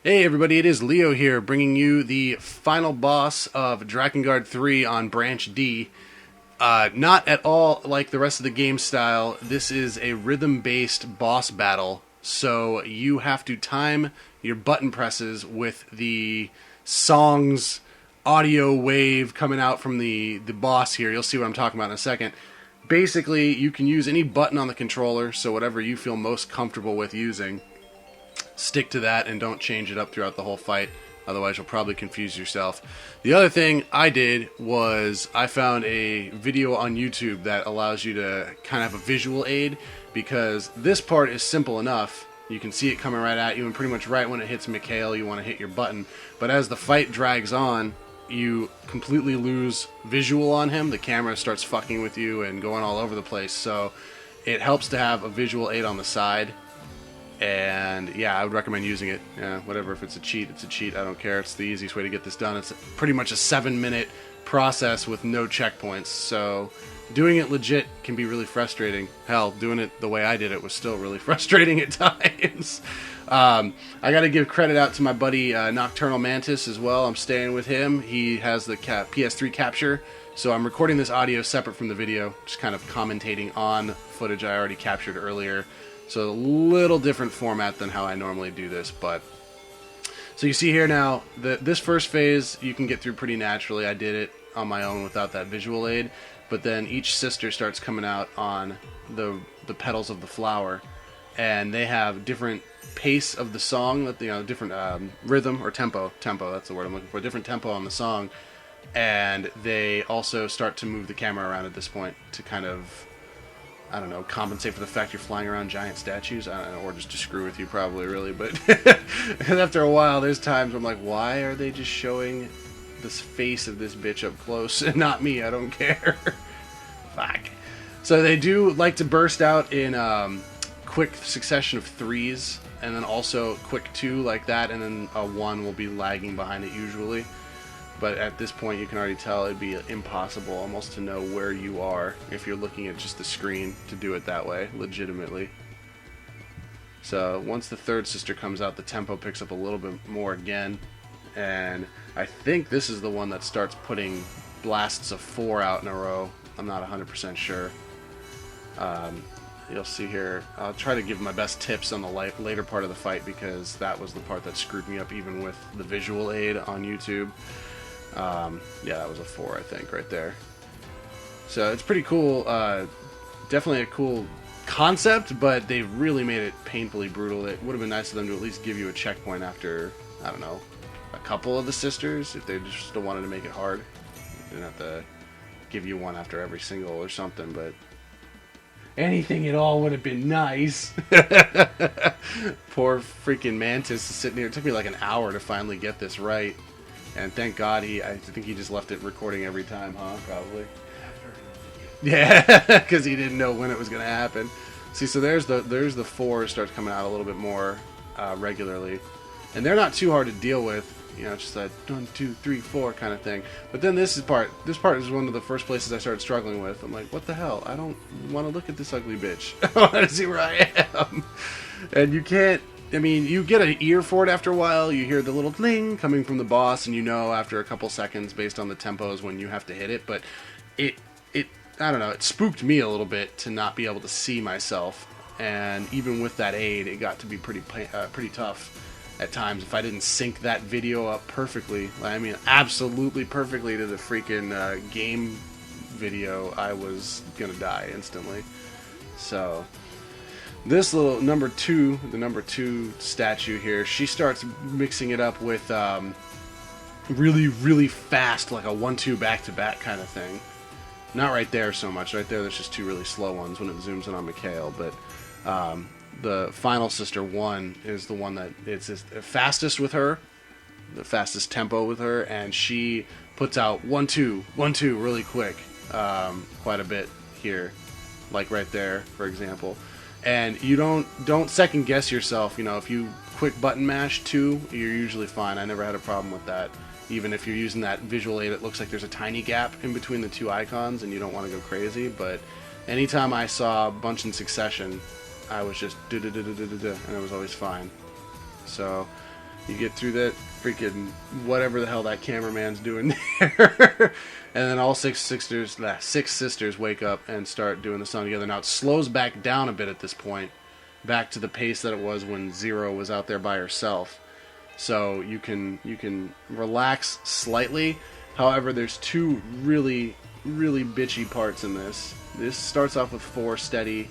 Hey everybody, it is Leo here, bringing you the final boss of Drakengard 3 on Branch D. Not at all like the rest of the game style. This is a rhythm-based boss battle, so you have to time your button presses with the song's audio wave coming out from the boss here. You'll see what I'm talking about in a second. Basically, you can use any button on the controller, so whatever you feel most comfortable with using. Stick to that and don't change it up throughout the whole fight. Otherwise, you'll probably confuse yourself. The other thing I did was I found a video on YouTube that allows you to kind of have a visual aid, because this part is simple enough. You can see it coming right at you, and pretty much right when it hits Mikhail, you want to hit your button. But as the fight drags on, you completely lose visual on him. The camera starts fucking with you and going all over the place. So it helps to have a visual aid on the side. And yeah, I would recommend using it. Yeah, whatever, if it's a cheat, it's a cheat. I don't care. It's the easiest way to get this done. It's pretty much a 7-minute process with no checkpoints. So doing it legit can be really frustrating. Hell, doing it the way I did it was still really frustrating at times. I got to give credit out to my buddy Nocturnal Mantis as well. I'm staying with him. He has the PS3 capture. So I'm recording this audio separate from the video, just kind of commentating on footage I already captured earlier. So a little different format than how I normally do this, but so you see here now that this first phase you can get through pretty naturally. I did it on my own without that visual aid, but then each sister starts coming out on the petals of the flower, and they have different pace of the song, that different rhythm or tempo. That's the word I'm looking for. Different tempo on the song, and they also start to move the camera around at this point to kind of, I don't know, compensate for the fact you're flying around giant statues, I don't know, or just to screw with you probably, really. But and after a while, there's times I'm like, why are they just showing this face of this bitch up close and not me? I don't care. Fuck. So they do like to burst out in quick succession of 3s, and then also quick 2 like that, and then a 1 will be lagging behind it usually. But at this point, you can already tell it'd be impossible almost to know where you are if you're looking at just the screen to do it that way, legitimately. So once the third sister comes out, the tempo picks up a little bit more again. And I think this is the one that starts putting blasts of 4 out in a row. I'm not 100% sure. You'll see here, I'll try to give my best tips on the later part of the fight, because that was the part that screwed me up even with the visual aid on YouTube. Yeah, that was a 4, I think, right there. So it's pretty cool. Definitely a cool concept, but they really made it painfully brutal. It would have been nice of them to at least give you a checkpoint after, I don't know, a couple of the sisters, if they just still wanted to make it hard. They didn't have to give you one after every single or something, but anything at all would have been nice. Poor freaking Mantis is sitting here. It took me like an hour to finally get this right. And thank God I think he just left it recording every time, huh? Probably. Yeah, because he didn't know when it was going to happen. See, so there's the 4 starts coming out a little bit more regularly. And they're not too hard to deal with. You know, it's just that 1, 2, 3, 4 kind of thing. But then this part is one of the first places I started struggling with. I'm like, what the hell? I don't want to look at this ugly bitch. I want to see where I am. And you can't. I mean, you get an ear for it after a while. You hear the little ding coming from the boss, and you know after a couple seconds, based on the tempos, when you have to hit it. But it I don't know, it spooked me a little bit to not be able to see myself. And even with that aid, it got to be pretty tough at times if I didn't sync that video up perfectly. I mean, absolutely perfectly to the freaking game video. I was gonna die instantly. So this little the number 2 statue here, she starts mixing it up with really, really fast, like a 1-2 back-to-back kind of thing. Not right there so much. Right there, there's just 2 really slow ones when it zooms in on Mikhail. But the final sister 1 is the one that it's the fastest with her, the fastest tempo with her, and she puts out 1-2, 1-2 really quick, quite a bit here, like right there, for example. And you don't second guess yourself. You know, if you quick button mash 2, you're usually fine. I never had a problem with that. Even if you're using that visual aid, it looks like there's a tiny gap in between the 2 icons and you don't want to go crazy. But anytime I saw a bunch in succession, I was just and it was always fine. So You get through that freaking whatever the hell that cameraman's doing there. And then all six sisters wake up and start doing the song together. Now it slows back down a bit at this point, back to the pace that it was when Zero was out there by herself. So you can relax slightly. However, there's two really bitchy parts in this. This starts off with 4 steady,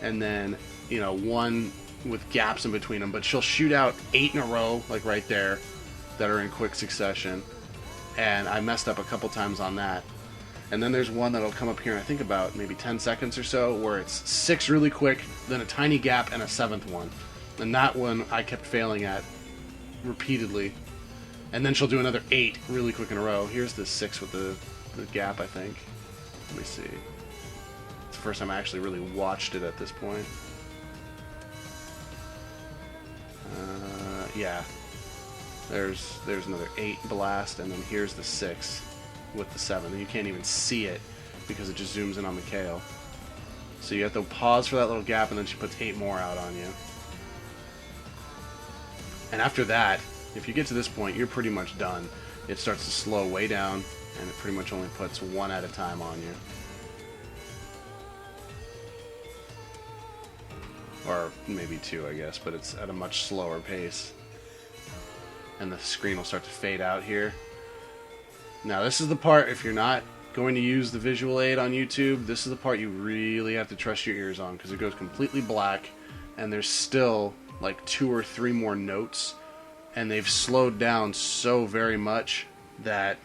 and then 1 with gaps in between them. But she'll shoot out 8 in a row, like right there, that are in quick succession. And I messed up a couple times on that. And then there's one that'll come up here in I think about maybe 10 seconds or so, where it's 6 really quick, then a tiny gap, and a 7th one. And that one I kept failing at repeatedly. And then she'll do another 8 really quick in a row. Here's the 6 with the gap, I think. Let me see. It's the first time I actually really watched it at this point. Yeah. There's another 8 blast, and then here's the 6 with the 7. And you can't even see it because it just zooms in on Mikhail. So you have to pause for that little gap, and then she puts 8 more out on you. And after that, if you get to this point, you're pretty much done. It starts to slow way down, and it pretty much only puts 1 at a time on you. Or maybe 2, I guess, but it's at a much slower pace. And the screen will start to fade out here. Now this is the part, if you're not going to use the visual aid on YouTube, this is the part you really have to trust your ears on, because it goes completely black, and there's still like 2 or 3 more notes, and they've slowed down so very much that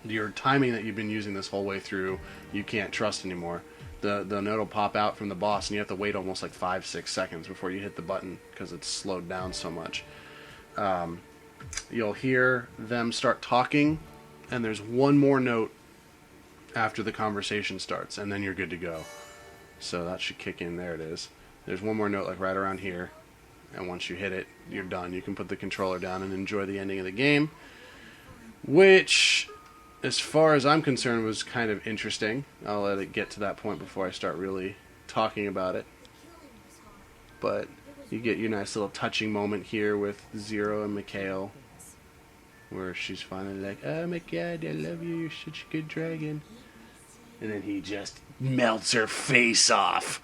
your timing that you've been using this whole way through, you can't trust anymore. The note will pop out from the boss, and you have to wait almost like 5-6 seconds before you hit the button, because it's slowed down so much. You'll hear them start talking, and there's 1 more note after the conversation starts, and then you're good to go. So that should kick in. There it is. There's 1 more note like right around here, and once you hit it, you're done. You can put the controller down and enjoy the ending of the game, which, as far as I'm concerned, was kind of interesting. I'll let it get to that point before I start really talking about it. But you get your nice little touching moment here with Zero and Mikhail, where she's finally like, "Oh my god, I love you, you're such a good dragon." And then he just melts her face off.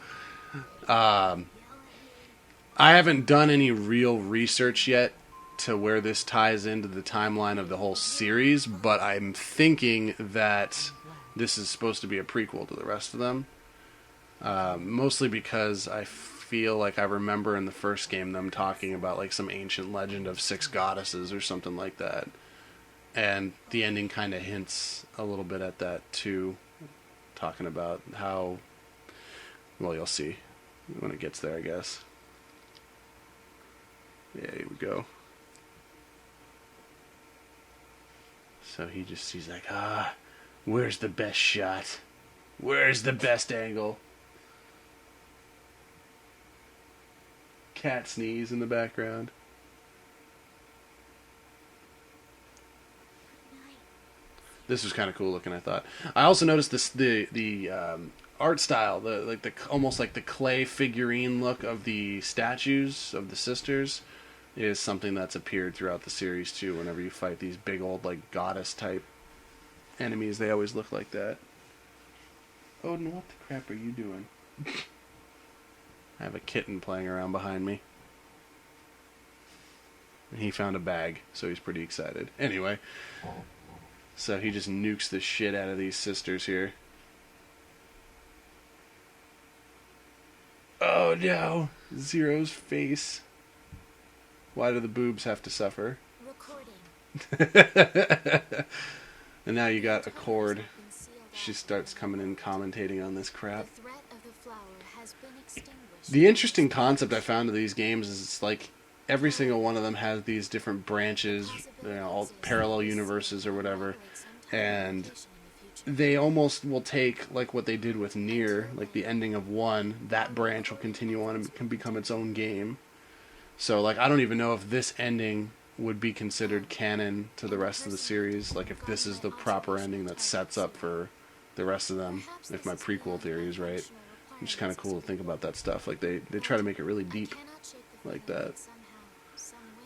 I haven't done any real research yet to where this ties into the timeline of the whole series, but I'm thinking that this is supposed to be a prequel to the rest of them. Mostly because I feel like I remember in the first game them talking about like some ancient legend of 6 goddesses or something like that. And the ending kind of hints a little bit at that too, talking about how, well, you'll see when it gets there, I guess. Yeah, here we go. So he's like, where's the best shot? Where's the best angle? Cat sneeze in the background. This was kind of cool looking, I thought. I also noticed the art style, almost like the clay figurine look of the statues of the sisters, is something that's appeared throughout the series too. Whenever you fight these big old like goddess type enemies, they always look like that. Odin, what the crap are you doing? I have a kitten playing around behind me. And he found a bag, so he's pretty excited. Anyway, so he just nukes the shit out of these sisters here. Oh no! Zero's face. Why do the boobs have to suffer? And now you got Accord. She starts coming in commentating on this crap. The interesting concept I found of these games is it's like every single one of them has these different branches, all parallel universes or whatever, and they almost will take like what they did with Nier, like the ending of one, that branch will continue on and can become its own game. So like I don't even know if this ending would be considered canon to the rest of the series, like if this is the proper ending that sets up for the rest of them, if my prequel theory is right. It's just kind of cool to think about that stuff. Like they try to make it really deep like that.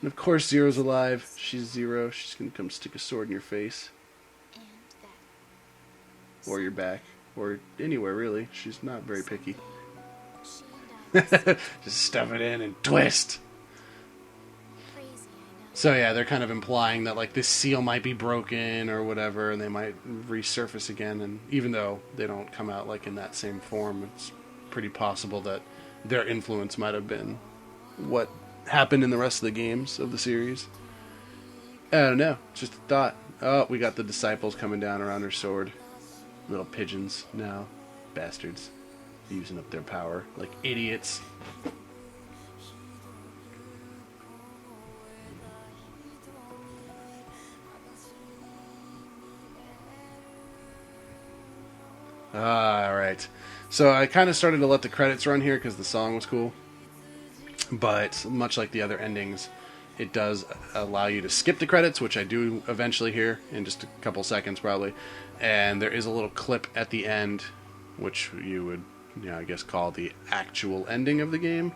And of course Zero's alive. She's Zero. She's gonna come stick a sword in your face. Or your back. Or anywhere, really. She's not very picky. Just stuff it in and twist. So yeah, they're kind of implying that like this seal might be broken or whatever, and they might resurface again. And even though they don't come out like in that same form, it's pretty possible that their influence might have been what happened in the rest of the games of the series. I don't know, just a thought. Oh, we got the disciples coming down around her sword. Little pigeons now. Bastards. Using up their power like idiots. Alright. So I kind of started to let the credits run here because the song was cool. But much like the other endings, it does allow you to skip the credits, which I do eventually here in just a couple seconds probably. And there is a little clip at the end, which you would, I guess, call the actual ending of the game.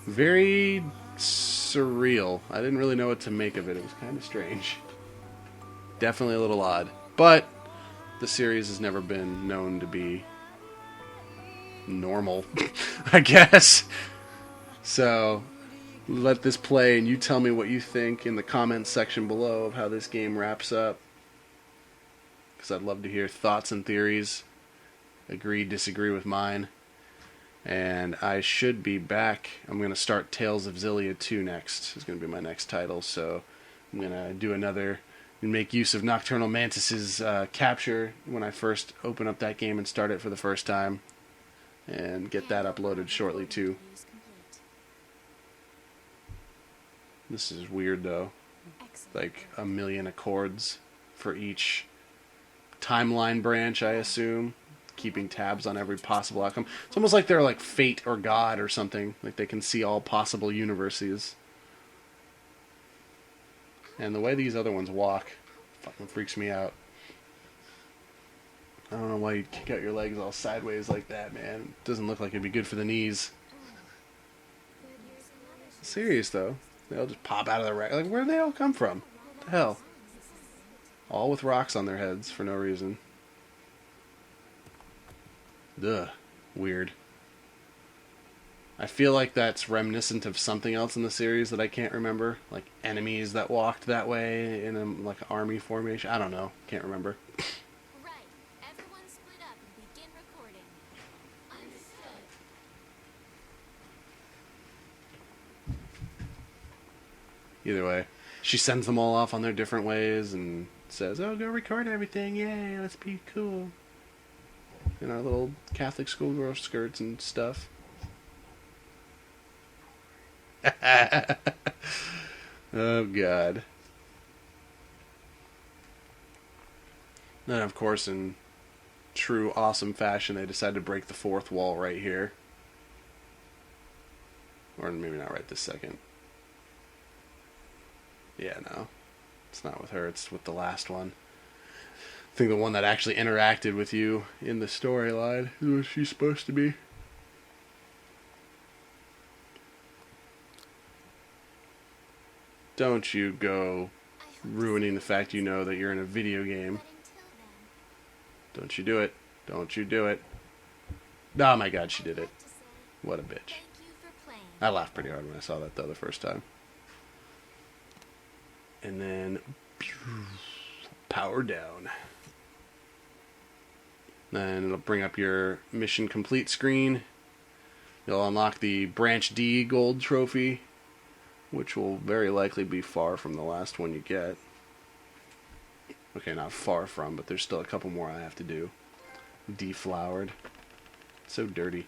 Very surreal. I didn't really know what to make of it. It was kind of strange. Definitely a little odd. But the series has never been known to be normal, I guess. So let this play and you tell me what you think in the comments section below of how this game wraps up. Because I'd love to hear thoughts and theories. Agree, disagree with mine. And I should be back. I'm going to start Tales of Xillia 2 next. It's going to be my next title. So I'm going to do another and make use of Nocturnal Mantis's capture when I first open up that game and start it for the first time. And get that uploaded shortly too. This is weird though. Like a million accords for each timeline branch, I assume. Keeping tabs on every possible outcome. It's almost like they're like fate or God or something. Like they can see all possible universes. And the way these other ones walk fucking freaks me out. I don't know why you'd kick out your legs all sideways like that, man. It doesn't look like it'd be good for the knees. Serious though. They all just pop out of the rack. Like, where'd they all come from? What the hell? All with rocks on their heads for no reason. Ugh. Weird. I feel like that's reminiscent of something else in the series that I can't remember. Like enemies that walked that way in a like army formation. I don't know. Can't remember. Right. Everyone split up and begin recording. Understood. Either way, she sends them all off on their different ways and says, "Oh, go record everything! Yay, let's be cool." In our little Catholic schoolgirl skirts and stuff. Oh, God. Then, of course, in true awesome fashion, they decided to break the fourth wall right here. Or maybe not right this second. Yeah, no. It's not with her, it's with the last one. I think the one that actually interacted with you in the storyline is what she's supposed to be. Don't you go ruining the fact you know that you're in a video game. Don't you do it. Don't you do it. Oh my God, she did it. What a bitch. I laughed pretty hard when I saw that though the first time. And then power down. Then it'll bring up your mission complete screen. You'll unlock the Branch D gold trophy, which will very likely be far from the last one you get. Okay, not far from, but there's still a couple more I have to do. Deflowered. So dirty.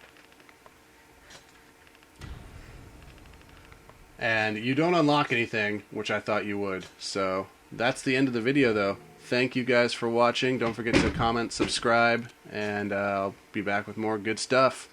And you don't unlock anything, which I thought you would. So that's the end of the video, though. Thank you guys for watching. Don't forget to comment, subscribe, and I'll be back with more good stuff.